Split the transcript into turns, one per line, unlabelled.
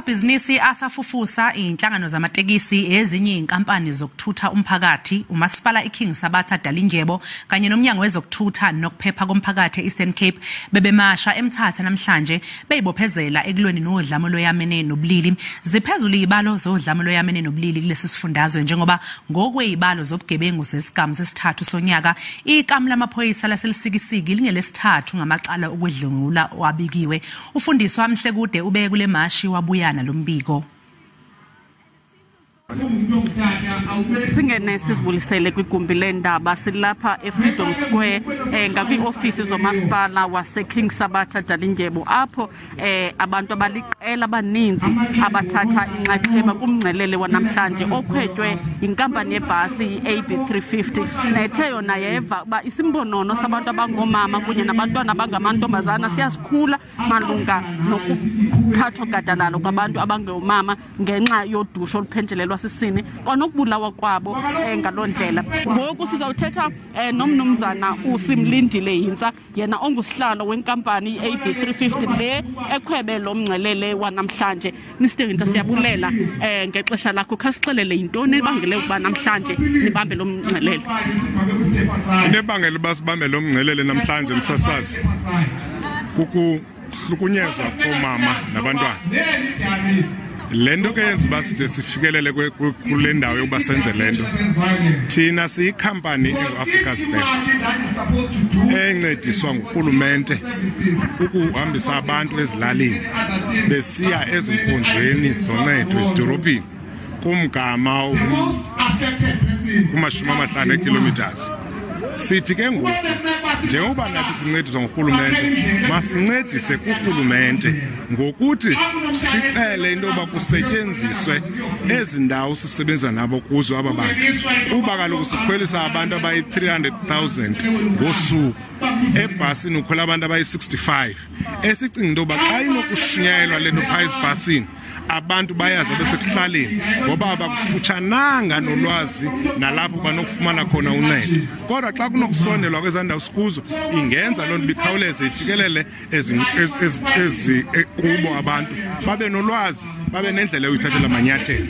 Abamabhizinisi asafufusa izinhlangano zamatekisi ezinye izinkampanhi zokuthutha umphakathi umasipala iKing Sabatha Dalindyebo kanye noMnyango wezokuthutha nokuphepha komphakathi eEastern Cape bebemasha eMthatha namhlanje bezibophezela ekulweni nodlame olweyamene nobulili. Ziphezulu izibalo zodlame olweyamene nobulili kulesi sifundazwe njengoba ngokwezibalo zobugebengu sesigamu sesithathu sonyaka ikamu lamaphoyisa laselisikisiki lingelesithathu ngamacala okwedlungula wabikiwe. UFundiswa Mhlekude ube kule Imashi wabuyana lombiko.
Singene sizibulisele kwigumbi lendaba silapha eFreedom Square ngakwi-ofisi zomasipala waseKing Sabatha Dalindyebo apho abantu abaliqela abaninzi abathatha inxaxheba kumngcelele wanamhlanje okhwetywe inkampani yebhasi i-AB350 nethe yona yeva uba isimbonono sabantu abangomama kunye nabantwana abangamantombazana siyasikhula malunga nokuphathwa gadalalo kwabantu abangomama ngenxa yodusho oluphenjelelwa sisini kwanokubulawa kwabo ngaloo ndlela. Ngoku sizawuthetha nomnumzana uSimlindile Hintsa yena ongusihlalo wenkampani i-AB350 le ekhwebe lo mngcelele wanamhlanje. Mr. Hintsa siyabulela ngexesha lakho khasixelele yintoni ebangele ukuba namhlanje nibambe lo mngcelele.
Inebangela uba sibambe lo mngcelele namhlanje msasazi kukuhlukunyezwa komama nabantwana. Lento ke yenza uba side sifikelele kule ndawo yokuba senze lento. Thina siyikhampani Africa's Best encediswa ngurhulumente ukuhambisa abantu ezilalini besiya ezinkonzweni zoncedo ezidorophini kumgama kuma-50 kilometers. Sithi ke ngoku njengoba nathi sincediswa ngurhulumente masincedise kurhulumente ngokuthi sicele into yoba kusetyenziswe ezi ndawo sisebenza nabo kuzo aba bantu kuba kaloku sikhwelisa abantu abayi-300,000 ngosuku ebhasini ukhwela abantu abayi-65 esicinga into yoba xa inokushunyayelwa le nto phaa ezibhasini abantu bayazi besekuhlaleni ngoba abakufutshananga nolwazi nalapho banokufumana khona uncedo. Kodwa xa kunokusondelwa kwezaa ndawo sikuzo ingenza loo nto bikhawuleze ifikelele kubo abantu babe nolwazi babe nendlela yoyithathela amanyathelo.